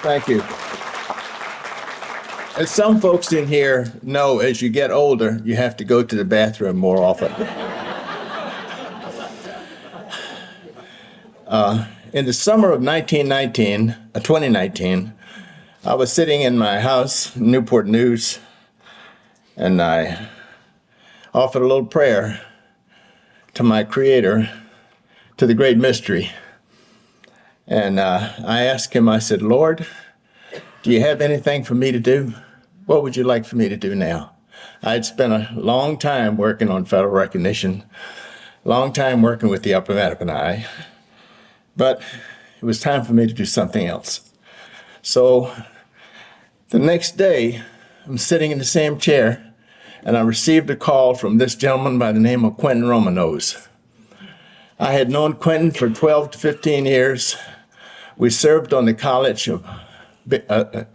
Thank you. As some folks in here know, as you get older, you have to go to the bathroom more often. In the summer of 2019, I was sitting in my house, Newport News, and I offered a little prayer to my Creator, to the great mystery. And I asked him, I said, Lord, do you have anything for me to do? What would you like for me to do now? I'd spent a long time working on federal recognition, long time working with the Upper Mattaponi, but it was time for me to do something else. So the next day, I'm sitting in the same chair, and I received a call from this gentleman by the name of Quinton Romanos. I had known Quinton for 12 to 15 years. We served on the college of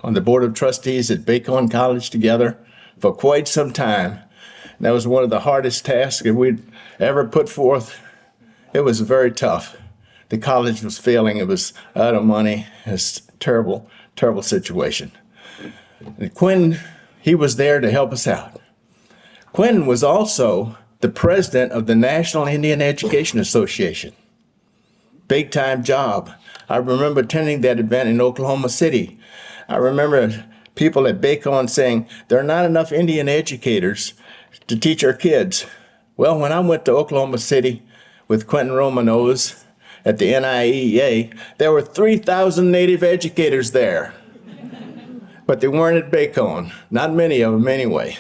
on the board of trustees at Bacon College together for quite some time. That was one of the hardest tasks that we'd ever put forth. It was very tough. The college was failing. It was out of money. It was a terrible, terrible situation. And Quinton, he was there to help us out. Quinton was also the president of the National Indian Education Association. Big time job. I remember attending that event in Oklahoma City. I remember people at Bacon saying, there are not enough Indian educators to teach our kids. Well, when I went to Oklahoma City with Quinton Romanos at the NIEA, there were 3,000 Native educators there. But they weren't at Bacon, not many of them anyway.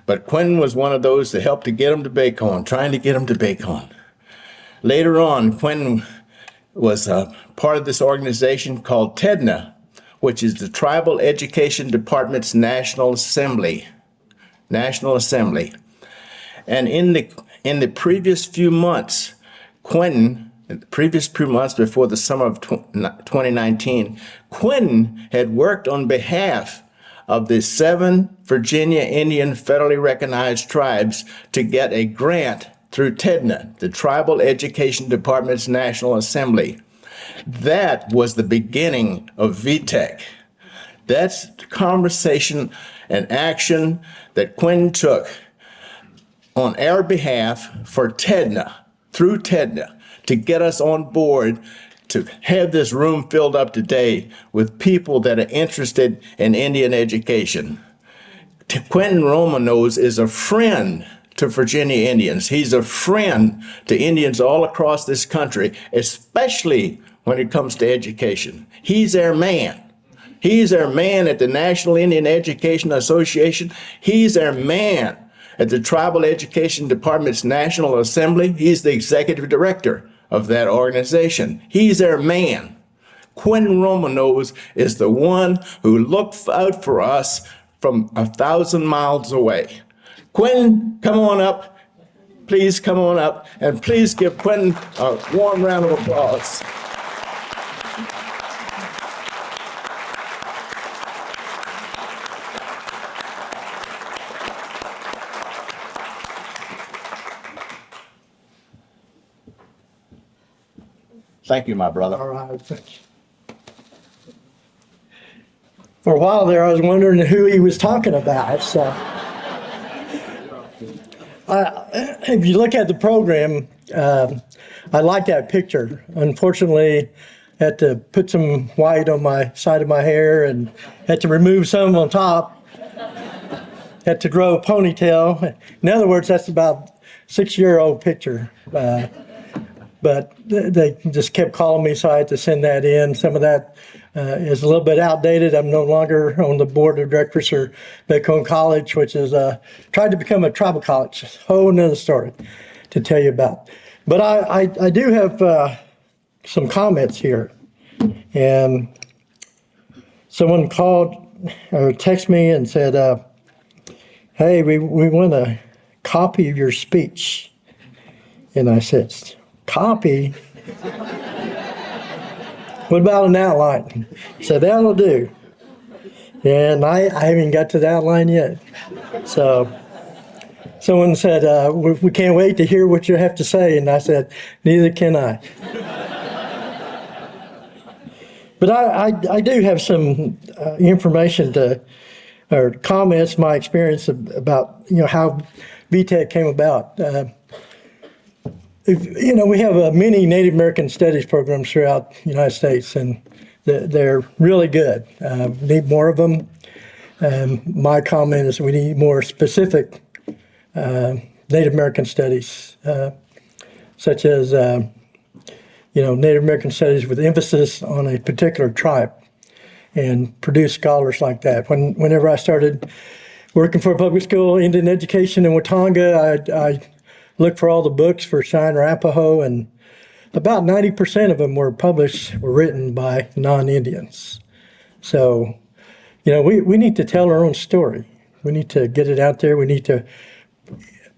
But Quinton was one of those that helped to get them to Bacon, trying to get them to Bacon. Later on, Quinton was a part of this organization called TEDNA, which is the Tribal Education Department's National Assembly. And in the previous few months, Quinton, in the previous few months before the summer of 2019, Quinton had worked on behalf of the 7 Virginia Indian federally recognized tribes to get a grant through TEDNA, the Tribal Education Department's National Assembly. That was the beginning of VTEC. That's the conversation and action that Quinton took on our behalf for TEDNA, through TEDNA, to get us on board to have this room filled up today with people that are interested in Indian education. Quinton Romanos is a friend to Virginia Indians. He's a friend to Indians all across this country, especially when it comes to education. He's our man. He's our man at the National Indian Education Association. He's our man at the Tribal Education Department's National Assembly. He's the executive director of that organization. He's our man. Quinton Romanos is the one who looked out for us from 1,000 miles away. Quinton, come on up. Please come on up, and please give Quinton a warm round of applause. Thank you, my brother. All right, thank you. For a while there, I was wondering who he was talking about. So, if you look at the program, I like that picture. Unfortunately, I had to put some white on my side of my hair and had to remove some on top. Had to grow a ponytail. In other words, that's about a 6-year-old picture. But they just kept calling me, so I had to send that in. Some of that is a little bit outdated. I'm no longer on the board of directors for Bacon College, which is tried to become a tribal college. A whole nother story to tell you about. But I do have some comments here. And someone called or texted me and said, hey, we want a copy of your speech. And I said, copy? What about an outline? So that'll do. And I haven't got to the outline yet. So someone said, we can't wait to hear what you have to say. And I said, neither can I. But I do have some information or comments, my experience about, how VTEC came about. We have many Native American studies programs throughout the United States, and they're really good. Need more of them. My comment is we need more specific Native American studies, such as Native American studies with emphasis on a particular tribe, and produce scholars like that. Whenever I started working for a public school, Indian education in Watauga, I looked for all the books for Cheyenne Arapaho, and about 90% of them were written by non-Indians. So, we need to tell our own story. We need to get it out there. We need to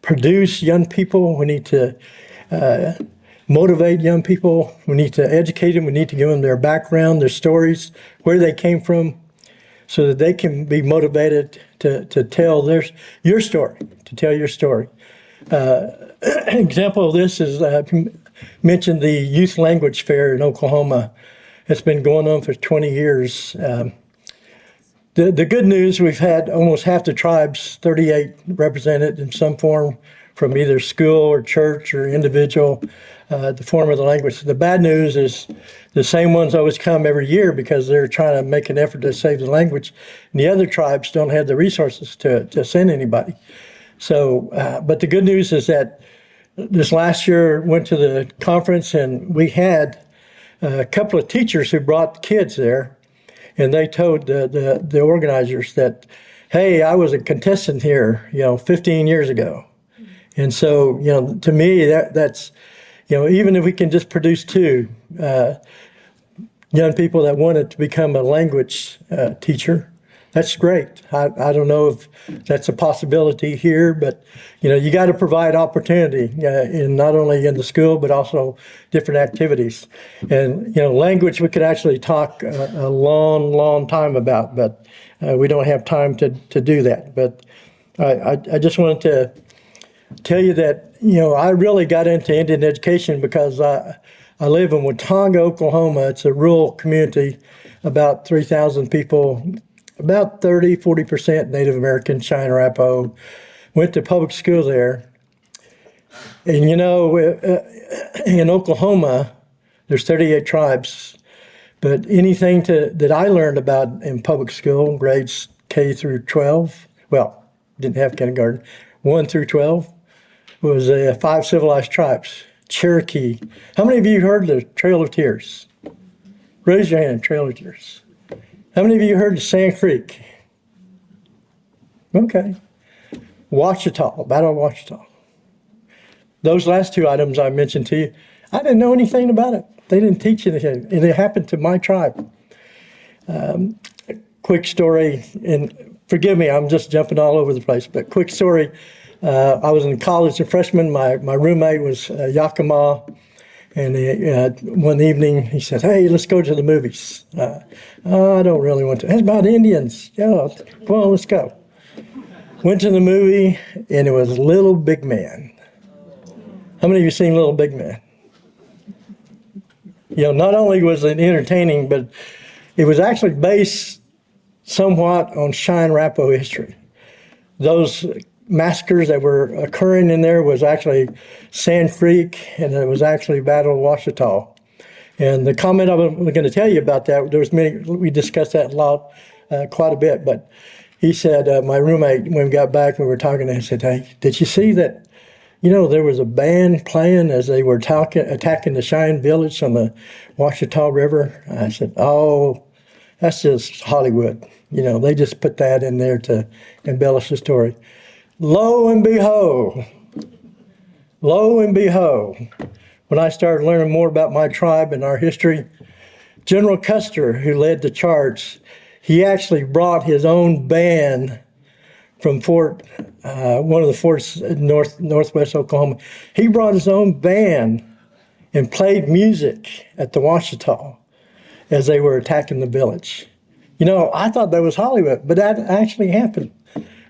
produce young people. We need to motivate young people. We need to educate them. We need to give them their background, their stories, where they came from, so that they can be motivated to tell your story, to tell your story. An example of this is I mentioned the Youth Language Fair in Oklahoma. It's been going on for 20 years. The good news, we've had almost half the tribes, 38, represented in some form from either school or church or individual, the form of the language. The bad news is the same ones always come every year because they're trying to make an effort to save the language. And the other tribes don't have the resources to send anybody. So, but the good news is that this last year went to the conference, and we had a couple of teachers who brought kids there, and they told the organizers that, hey, I was a contestant here, 15 years ago. And so, to me, that's, even if we can just produce two young people that wanted to become a language teacher, that's great. I don't know if that's a possibility here, but you got to provide opportunity in not only in the school but also different activities. And language we could actually talk a long time about, but we don't have time to do that. But I just wanted to tell you that I really got into Indian education because I live in Watauga, Oklahoma. It's a rural community, about 3,000 people. About 40% Native American, Cheyenne Arapaho. Went to public school there. And in Oklahoma, there's 38 tribes. But anything that I learned about in public school, grades K through 12, well, didn't have kindergarten, 1 through 12, was 5 civilized tribes. Cherokee. How many of you heard the Trail of Tears? Raise your hand, Trail of Tears. How many of you heard of Sand Creek? Okay. Ouachita, Battle of Ouachita. Those last two items I mentioned to you, I didn't know anything about it. They didn't teach anything, and it happened to my tribe. Quick story, and forgive me, I'm just jumping all over the place, but quick story. I was in college, a freshman. My roommate was Yakima. And one evening he said, hey, let's go to the movies. I don't really want to. It's about Indians. Yeah, come on, let's go. Went to the movie, and it was Little Big Man. How many of you seen Little Big Man? Not only was it entertaining, but it was actually based somewhat on Cheyenne Arapaho history. Those massacres that were occurring in there was actually Sand Creek, and it was actually Battle of Ouachita. And the comment I'm going to tell you about that, we discussed that a lot, quite a bit, but he said, my roommate, when we got back, we were talking, and he said, hey, did you see that, there was a band playing as they were attacking the Cheyenne village on the Ouachita River? I said, oh, that's just Hollywood. They just put that in there to embellish the story. Lo and behold, when I started learning more about my tribe and our history, General Custer, who led the charge, he actually brought his own band from one of the forts in northwest Oklahoma. He brought his own band and played music at the Ouachita as they were attacking the village. I thought that was Hollywood, but that actually happened.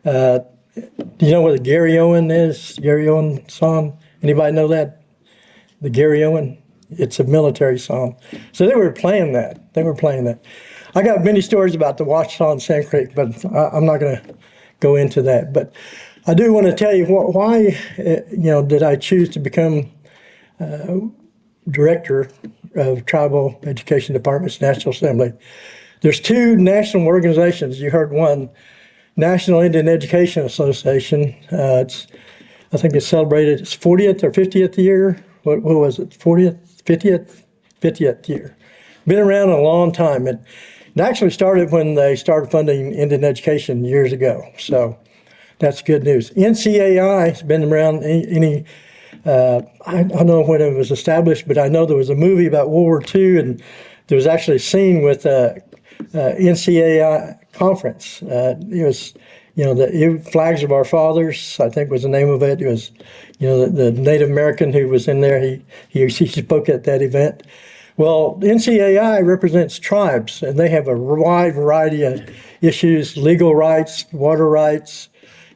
Do you know what a Gary Owen is? Gary Owen song? Anybody know that? The Gary Owen? It's a military song. So they were playing that. They were playing that. I got many stories about the Washington Sand Creek, but I'm not going to go into that. But I do want to tell you why, did I choose to become director of Tribal Education Department's National Assembly. There's two national organizations. You heard one, National Indian Education Association. I think it's celebrated its 40th or 50th year. What was it, 40th, 50th? 50th year. Been around a long time. It actually started when they started funding Indian education years ago. So that's good news. NCAI has been around I don't know when it was established, but I know there was a movie about World War II, and there was actually a scene with NCAI conference. It was, the Flags of Our Fathers, I think was the name of it. It was, the Native American who was in there, he spoke at that event. Well, NCAI represents tribes, and they have a wide variety of issues, legal rights, water rights,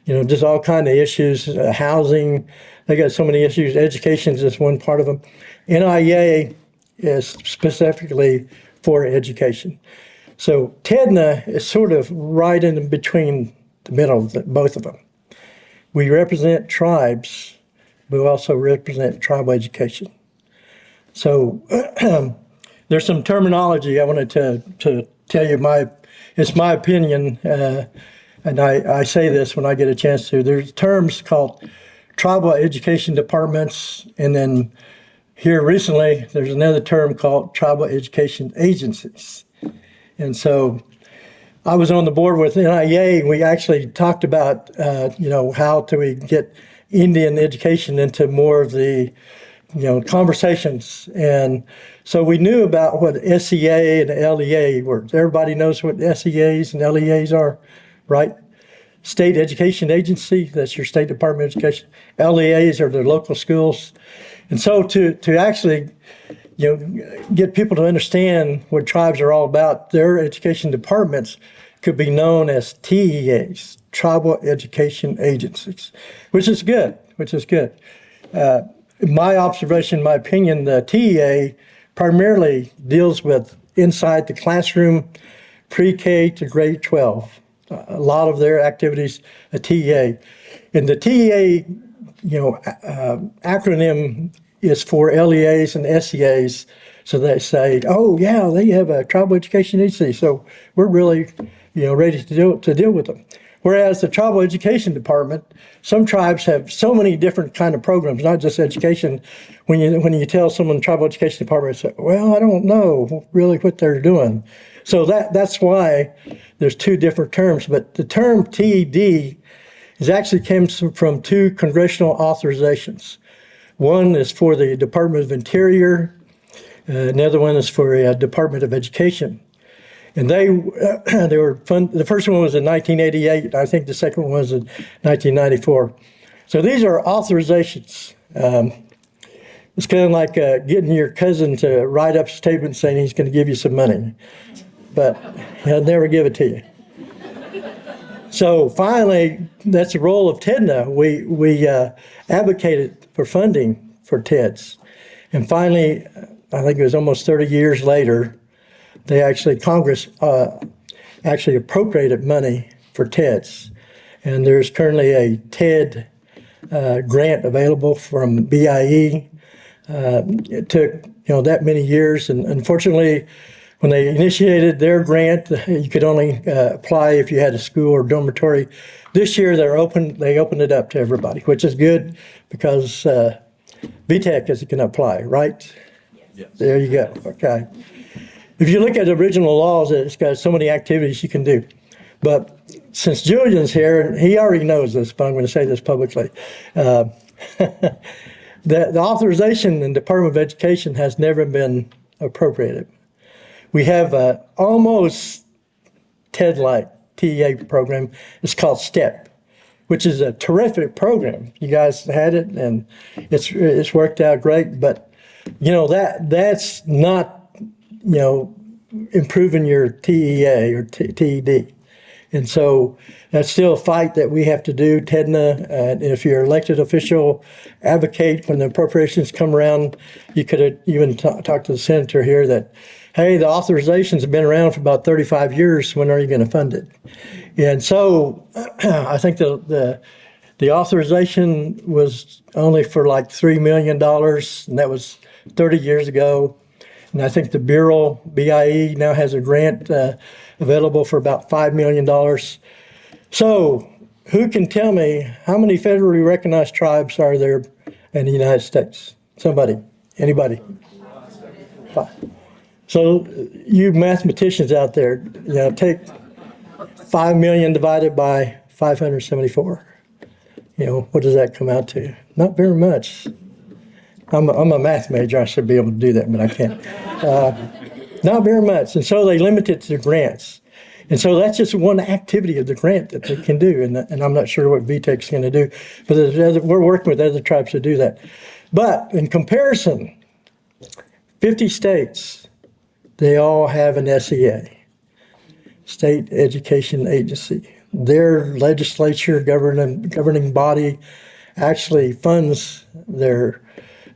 just all kind of issues, housing. They got so many issues. Education is just one part of them. NIA is specifically for education. So TEDNA is sort of right in between the middle of both of them. We represent tribes, but we also represent tribal education. So there's some terminology I wanted to tell you. It's my opinion, and I say this when I get a chance to. There's terms called tribal education departments, and then here recently there's another term called tribal education agencies. And so I was on the board with NIA. We actually talked about how do we get Indian education into more of the conversations. And so we knew about what SEA and LEA were. Everybody knows what SEAs and LEAs are, right? State Education Agency, that's your State Department of Education. LEAs are the local schools. And so to actually get people to understand what tribes are all about, their education departments could be known as TEAs, Tribal Education Agencies, which is good. My observation, my opinion, the TEA primarily deals with inside the classroom, pre-K to grade 12. A lot of their activities, a TEA. And the TEA, acronym is for LEAs and SEAs. So they say, oh yeah, they have a tribal education agency. So we're really, ready to deal with them. Whereas the tribal education department, some tribes have so many different kind of programs, not just education. When you tell someone tribal education department, they say, well, I don't know really what they're doing. So that's why there's two different terms. But the term TED actually comes from two congressional authorizations. One is for the Department of Interior. Another one is for the Department of Education. And they were the first one was in 1988. I think the second one was in 1994. So these are authorizations. It's kind of like getting your cousin to write up a statement saying he's going to give you some money, but he'll never give it to you. So finally, that's the role of TEDNA. We advocated for funding for TEDs. And finally, I think it was almost 30 years later, Congress actually appropriated money for TEDs. And there's currently a TED grant available from BIE. It took that many years, and unfortunately, when they initiated their grant, you could only apply if you had a school or dormitory. This year, they opened it up to everybody, which is good because VTEC is going to apply, right? Yes. There you go. Okay. If you look at the original laws, it's got so many activities you can do. But since Julian's here, and he already knows this, but I'm going to say this publicly. The authorization in the Department of Education has never been appropriated. We have almost TED-like TEA program. It's called STEP, which is a terrific program. You guys had it, and it's worked out great. But that's not improving your TEA or TED. And so that's still a fight that we have to do. TEDNA, if you're elected official, advocate when the appropriations come around. You could even talk to the senator here that, hey, the authorizations have been around for about 35 years. When are you going to fund it? And so I think the authorization was only for like $3 million, and that was 30 years ago. And I think the Bureau, BIE, now has a grant available for about $5 million. So who can tell me how many federally recognized tribes are there in the United States? Somebody? Anybody? 5. So you mathematicians out there, take 5 million divided by 574. What does that come out to? Not very much. I'm a math major. I should be able to do that, but I can't. Not very much. And so they limit it to grants. And so that's just one activity of the grant that they can do. And I'm not sure what VTEC is going to do, but we're working with other tribes to do that. But in comparison, 50 states, they all have an SEA, State Education Agency. Their legislature, governing body, actually funds their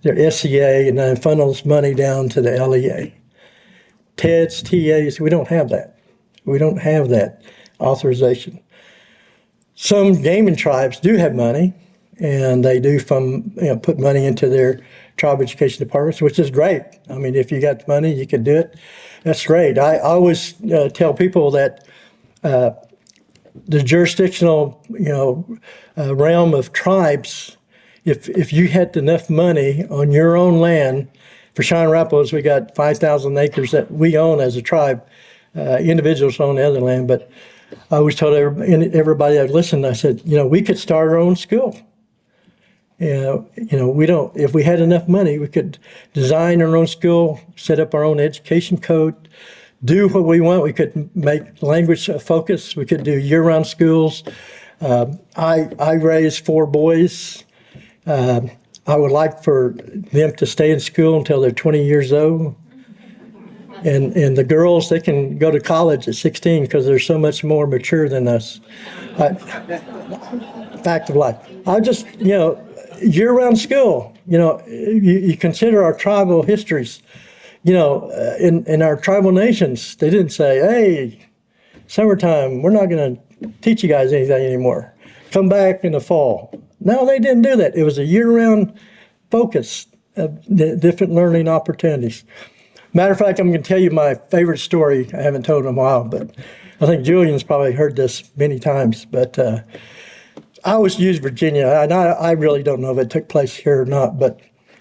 SEA and then funnels money down to the LEA. TEDs, TAs, we don't have that. We don't have that authorization. Some gaming tribes do have money, and they do put money into their tribal education departments, which is great. I mean, if you got money, you can do it. That's great. I always tell people that the jurisdictional, realm of tribes, if you had enough money on your own land, for Cheyenne Arapaho, we got 5,000 acres that we own as a tribe. Individuals own the other land, but I always told everybody that listened, I said, we could start our own school. We don't, if we had enough money, we could design our own school, set up our own education code, do what we want. We could make language a focus. We could do year-round schools. I raised 4 boys. I would like for them to stay in school until they're 20 years old. And the girls, they can go to college at 16 because they're so much more mature than us. Fact of life. I just, year-round school, you consider our tribal histories. In our tribal nations, they didn't say, hey, summertime, we're not going to teach you guys anything anymore. Come back in the fall. No, they didn't do that. It was a year-round focus of different learning opportunities. Matter of fact, I'm going to tell you my favorite story. I haven't told in a while, but I think Julian's probably heard this many times. But I always use Virginia, and I really don't know if it took place here or not, but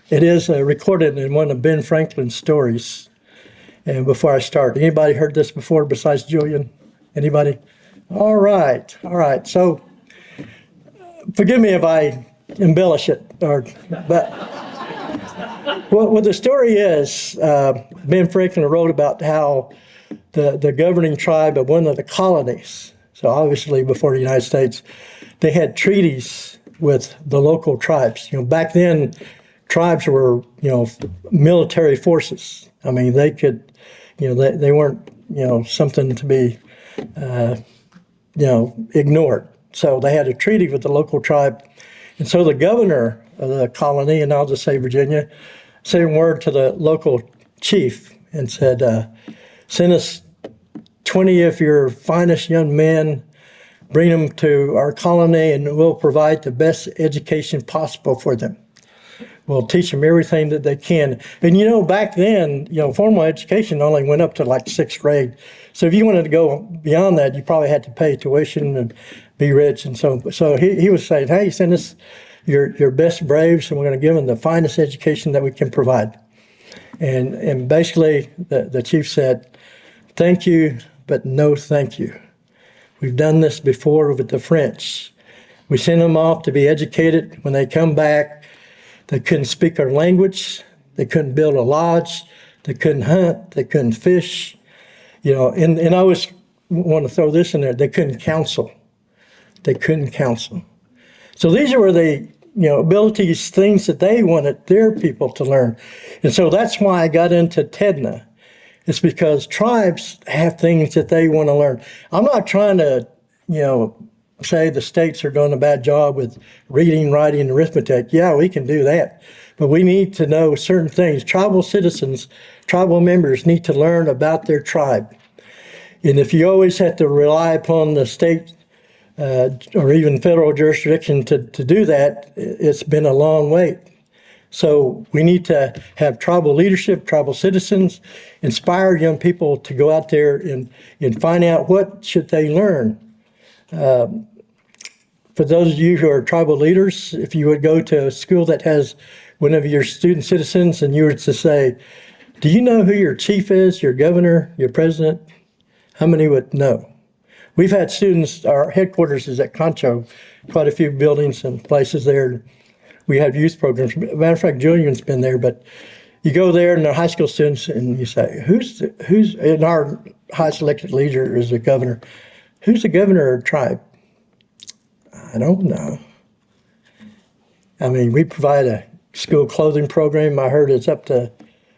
it is recorded in one of Ben Franklin's stories. And before I start, anybody heard this before besides Julian? Anybody? All right. So forgive me if I embellish it, but what the story is, Ben Franklin wrote about how the governing tribe of one of the colonies, so obviously before the United States, they had treaties with the local tribes. Back then, tribes were, military forces. I mean, they could, they weren't, something to be, ignored. So they had a treaty with the local tribe. And so the governor of the colony, and I'll just say Virginia, sent word to the local chief and said, send us 20 of your finest young men, bring them to our colony, and we'll provide the best education possible for them. We'll teach them everything that they can. And back then, formal education only went up to like 6th grade. So if you wanted to go beyond that, you probably had to pay tuition and be rich. And so he was saying, hey, send us your best braves, and we're going to give them the finest education that we can provide. And basically, the chief said, thank you, but no thank you. We've done this before with the French. We send them off to be educated. When they come back, they couldn't speak our language. They couldn't build a lodge. They couldn't hunt. They couldn't fish. And I always want to throw this in there. They couldn't counsel. They couldn't counsel. So these were the abilities, things that they wanted their people to learn. And so that's why I got into TEDNA. It's because tribes have things that they want to learn. I'm not trying to say the states are doing a bad job with reading, writing, and arithmetic. Yeah, we can do that. But we need to know certain things. Tribal citizens, tribal members need to learn about their tribe. And if you always have to rely upon the state or even federal jurisdiction to do that, it's been a long wait. So we need to have tribal leadership, tribal citizens, inspire young people to go out there and find out what should they learn. For those of you who are tribal leaders, if you would go to a school that has one of your student citizens and you were to say, do you know who your chief is, your governor, your president? How many would know? We've had students, our headquarters is at Concho, quite a few buildings and places there. We have youth programs. Matter of fact, Julian's been there, but you go there and they're high school students and you say, who's, and our highest elected leader is the governor. Who's the governor of the tribe? I don't know. I mean, we provide a school clothing program. I heard it's up to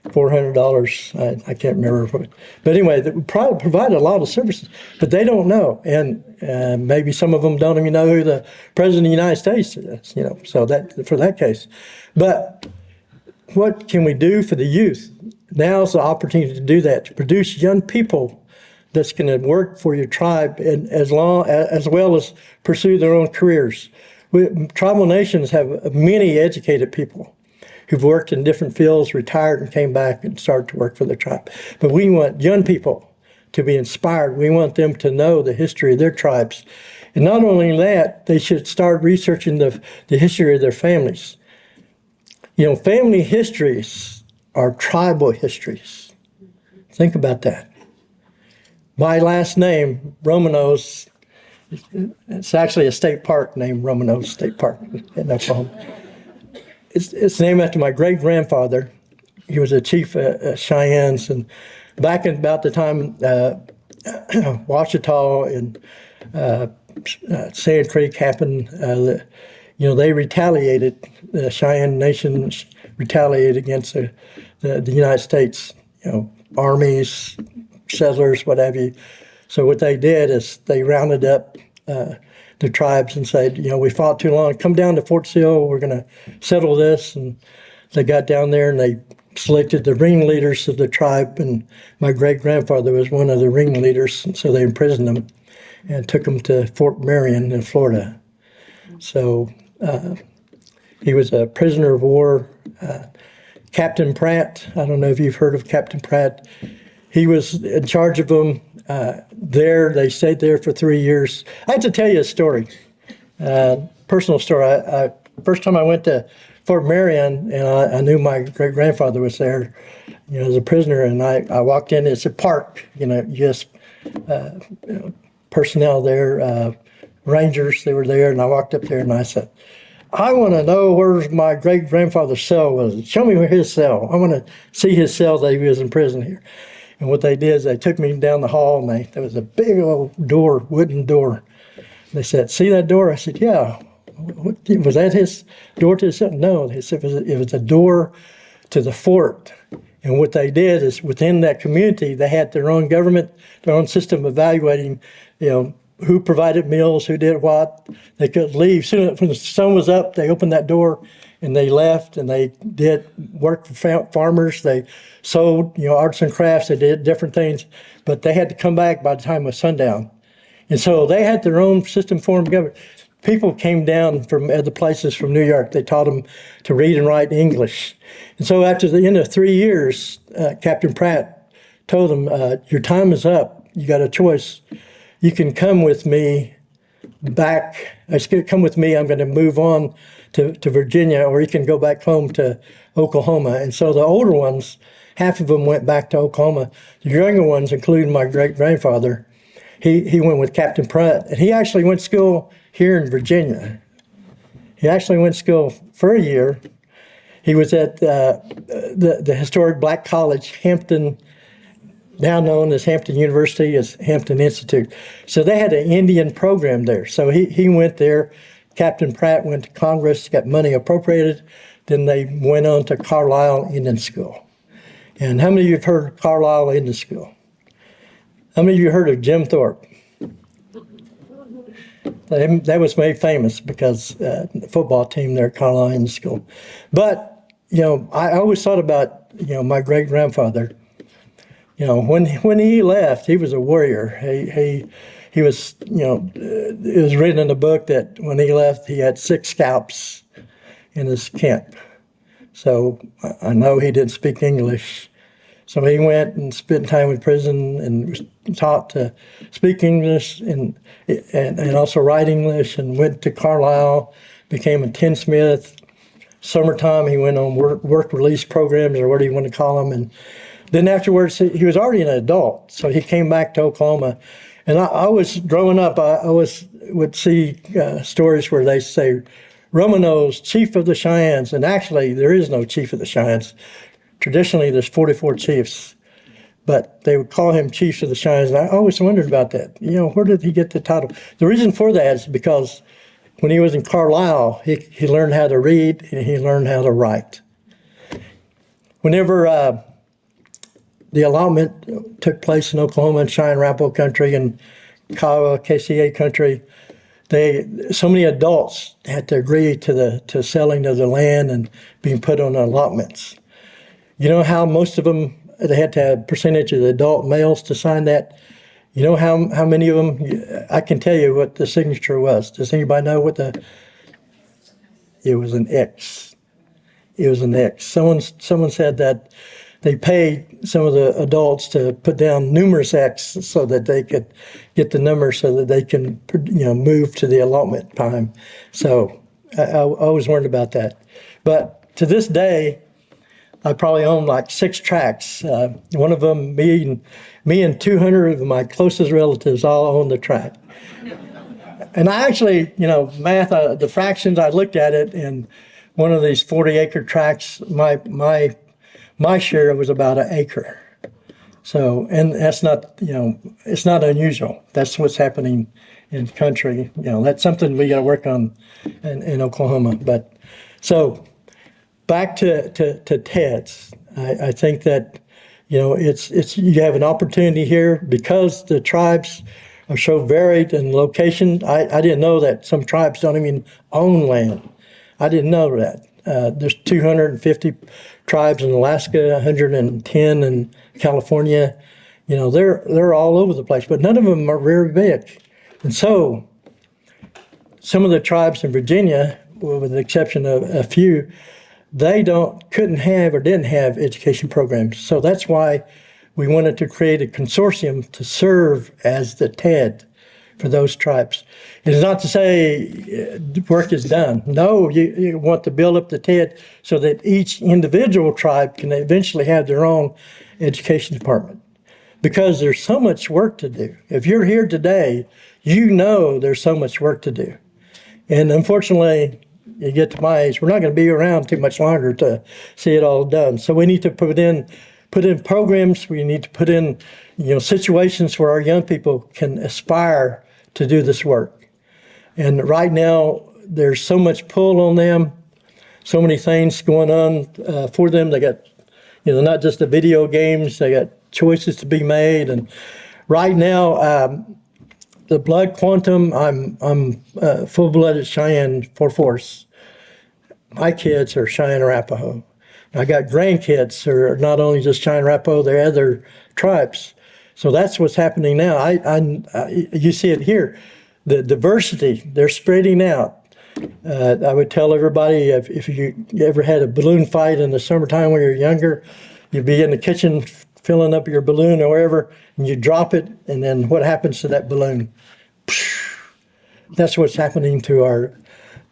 $400. I can't remember. But anyway, we provide a lot of services, but they don't know. And maybe some of them don't even know who the president of the United States is, so that for that case. But what can we do for the youth? Now's the opportunity to do that, to produce young people that's going to work for your tribe and as well as pursue their own careers. Tribal nations have many educated people who've worked in different fields, retired and came back and started to work for their tribe. But we want young people to be inspired. We want them to know the history of their tribes. And not only that, they should start researching the history of their families. Family histories are tribal histories. Think about that. My last name, Romanos, it's actually a state park named Romanos State Park in Oklahoma. It's named after my great-grandfather. He was a chief at Cheyennes, and back in about the time Ouachita and Sand Creek happened, they retaliated. The Cheyenne Nation retaliated against the United States, armies, settlers, what have you. So what they did is they rounded up the tribes and said, we fought too long. Come down to Fort Sill. We're going to settle this. And they got down there and they selected the ringleaders of the tribe. And my great-grandfather was one of the ringleaders. And so they imprisoned him and took him to Fort Marion in Florida. So he was a prisoner of war. Captain Pratt, I don't know if you've heard of Captain Pratt. He was in charge of them there. They stayed there for 3 years. I have to tell you a story, personal story. First time I went to Fort Marion, and I knew my great-grandfather was there, as a prisoner, and I walked in. It's a park, just personnel there, rangers, they were there, and I walked up there and I said, I want to know where my great-grandfather's cell was. Show me where his cell. I want to see his cell that he was in prison here. And what they did is they took me down the hall, and there was a big old door, wooden door. They said, see that door? I said, yeah. Was that his door to his cell? No, they said it was a door to the fort. And what they did is within that community, they had their own government, their own system of evaluating, who provided meals, who did what. They could leave. Soon when the sun was up, they opened that door and they left, and they did work for farmers. They sold, arts and crafts. They did different things, but they had to come back by the time it was sundown. And so they had their own system form of government. People came down from other places from New York. They taught them to read and write English. And so after the end of 3 years, Captain Pratt told them, your time is up. You got a choice. You can come with me back. Come with me. I'm going to move on to Virginia, or you can go back home to Oklahoma. And so the older ones, half of them went back to Oklahoma. The younger ones, including my great-grandfather, he went with Captain Pratt. And he actually went to school here in Virginia. He actually went to school for a year. He was at the historic Black College, Hampton, now known as Hampton University, as Hampton Institute. So they had an Indian program there. So he went there. Captain Pratt went to Congress, got money appropriated. Then they went on to Carlisle Indian School. And how many of you have heard of Carlisle Indian School? How many of you heard of Jim Thorpe? That was made famous because the football team there at Carlisle in school. But, I always thought about, my great-grandfather. When he left, he was a warrior. He was, it was written in the book that when he left, he had 6 scalps in his camp. So I know he didn't speak English. So he went and spent time in prison and was taught to speak English and also write English, and went to Carlisle, became a tinsmith. Summertime, he went on work release programs, or whatever you want to call them. And then afterwards, he was already an adult. So he came back to Oklahoma. And I was growing up, I always would see stories where they say, Romano's chief of the Cheyennes. And actually, there is no chief of the Cheyennes. Traditionally, there's 44 chiefs, but they would call him chief of the Cheyennes. And I always wondered about that. Where did he get the title? The reason for that is because when he was in Carlisle, he learned how to read and he learned how to write. Whenever the allotment took place in Oklahoma and Cheyenne Arapaho country and Kiowa, KCA country, so many adults had to agree to selling of the land and being put on allotments. You know how most of them, they had to have a percentage of the adult males to sign that? You know how many of them? I can tell you what the signature was. Does anybody know what it was an X. It was an X. Someone said that they paid some of the adults to put down numerous X so that they could get the number so that they can, move to the allotment time. So I always wondered about that. But to this day, I probably own like 6 tracts. One of them, me and 200 of my closest relatives all own the tract. And I actually, math, the fractions, I looked at it, and one of these 40-acre tracts, my share was about an acre. So, and that's not, it's not unusual. That's what's happening in the country. That's something we got to work on in Oklahoma. But so back to TEDS. I think that, it's you have an opportunity here because the tribes are so varied in location. I didn't know that some tribes don't even own land. I didn't know that. There's 250 tribes in Alaska, 110 in California. They're all over the place, but none of them are very big. And so some of the tribes in Virginia, with the exception of a few, they couldn't have or didn't have education programs. So that's why we wanted to create a consortium to serve as the TED for those tribes. It's not to say work is done. No, you want to build up the TED so that each individual tribe can eventually have their own education department. Because there's so much work to do. If you're here today, there's so much work to do. And unfortunately, you get to my age, we're not going to be around too much longer to see it all done. So we need to put in programs. We need to put in, situations where our young people can aspire to do this work. And right now, there's so much pull on them, so many things going on for them. They got, not just the video games. They got choices to be made. And right now, the blood quantum, I'm full-blooded Cheyenne fourth. My kids are Cheyenne Arapaho. I got grandkids who are not only just Cheyenne Arapaho, they're other tribes. So that's what's happening now. You see it here. The diversity, they're spreading out. I would tell everybody if you ever had a balloon fight in the summertime when you're younger, you'd be in the kitchen filling up your balloon or wherever, and you drop it, and then what happens to that balloon? That's what's happening to our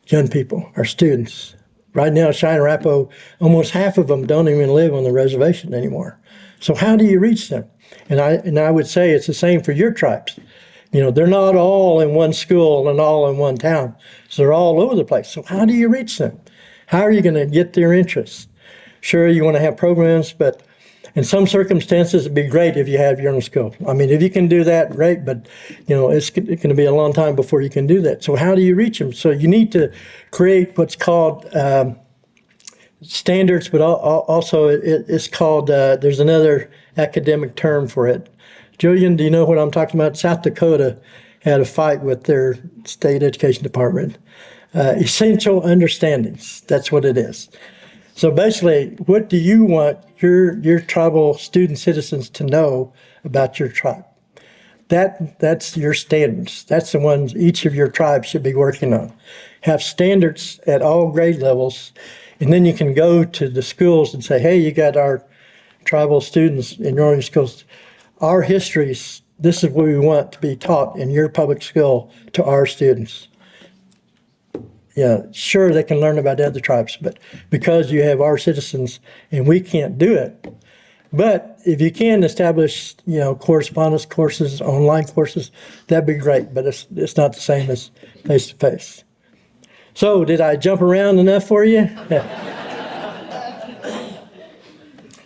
young people, our students. Right now, Cheyenne Arapaho, almost half of them don't even live on the reservation anymore. So how do you reach them? And I would say it's the same for your tribes. They're not all in one school and all in one town. So they're all over the place. So how do you reach them? How are you going to get their interest? Sure, you want to have programs, but in some circumstances, it'd be great if you have your own school. I mean, if you can do that, great, but, it's going to be a long time before you can do that. So how do you reach them? So you need to create what's called standards, but also it's called, there's another academic term for it. Julian, do you know what I'm talking about? South Dakota had a fight with their state education department. Essential understandings, that's what it is. So basically, what do you want your tribal student citizens to know about your tribe? That's your standards. That's the ones each of your tribes should be working on. Have standards at all grade levels, and then you can go to the schools and say, hey, you got our tribal students in your schools. Our histories, this is what we want to be taught in your public school to our students. Yeah, sure, they can learn about other tribes, but because you have our citizens and we can't do it. But if you can establish, correspondence courses, online courses, that'd be great. But it's not the same as face to face. So, did I jump around enough for you?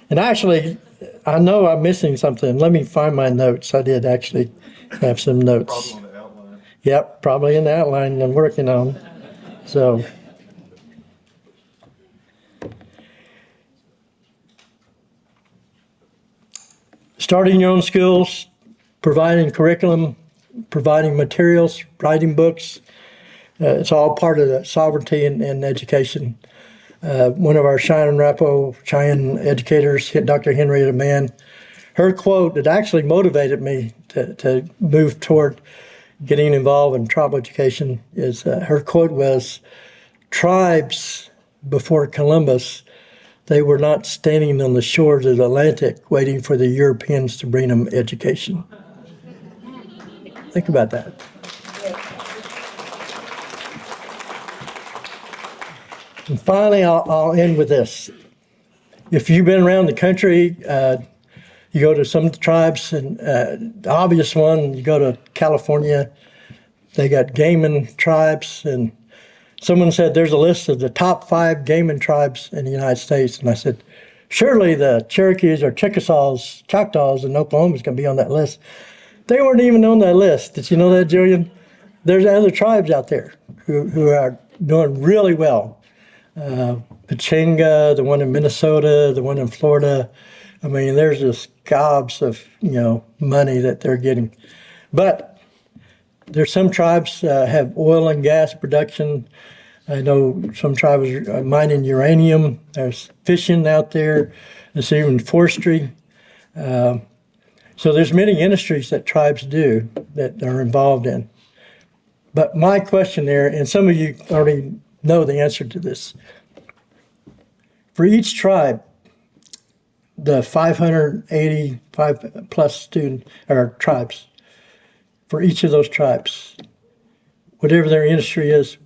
And actually, I know I'm missing something. Let me find my notes. I did actually have some notes. Probably on the outline. Yep, probably in the outline I'm working on. So. Starting your own schools, providing curriculum, providing materials, writing books. It's all part of the sovereignty and education. One of our Cheyenne Arapaho educators, Dr. Henrietta Mann, her quote that actually motivated me to move toward getting involved in tribal education is her quote was, tribes before Columbus, they were not standing on the shores of the Atlantic waiting for the Europeans to bring them education. Think about that. And finally, I'll end with this. If you've been around the country, you go to some tribes, and the obvious one, you go to California, they got Gaiman tribes, and someone said there's a list of the top 5 Gaiman tribes in the United States. And I said, surely the Cherokees or Chickasaws, Choctaws in Oklahoma is going to be on that list. They weren't even on that list. Did you know that, Julian? There's other tribes out there who are doing really well. Pechenga, the one in Minnesota, the one in Florida. I mean, there's just gobs of, money that they're getting. But there's some tribes have oil and gas production. I know some tribes are mining uranium. There's fishing out there. There's even forestry. So there's many industries that tribes do that they're involved in. But my question there, and some of you already know the answer to this. For each tribe, the 585 plus student or tribes, for each of those tribes, whatever their industry is,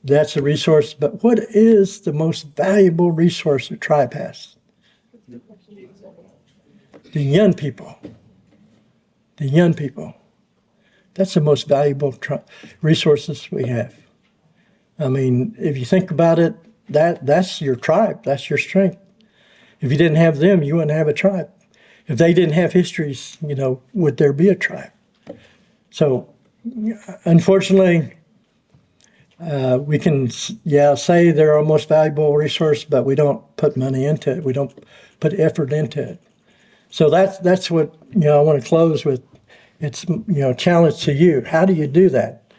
that's a resource. But what is the most valuable resource a tribe has? The young people. The young people. That's the most valuable resources we have. I mean, if you think about it, that's your tribe. That's your strength. If you didn't have them, you wouldn't have a tribe. If they didn't have histories, would there be a tribe? So, unfortunately, we can, say they're our most valuable resource, but we don't put money into it. We don't put effort into it. So that's what, I want to close with. It's, challenge to you. How do you do that?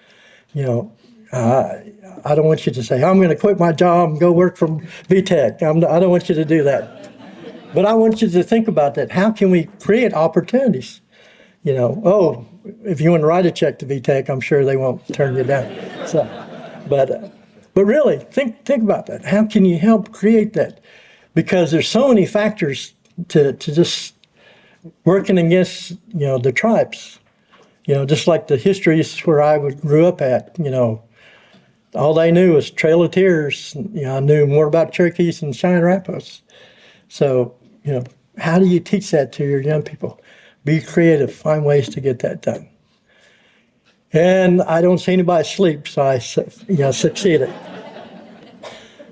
I don't want you to say, I'm going to quit my job and go work for VTEC. I don't want you to do that. But I want you to think about that. How can we create opportunities? If you want to write a check to VTEC, I'm sure they won't turn you down. So, but really, think about that. How can you help create that? Because there's so many factors to just working against, the tribes. Just like the histories where I grew up at, all they knew was Trail of Tears. I knew more about Cherokees and Cheyenne Arapahos. So, how do you teach that to your young people? Be creative, find ways to get that done. And I don't see anybody sleep, so I succeeded.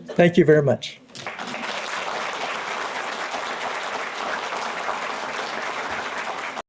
Thank you very much.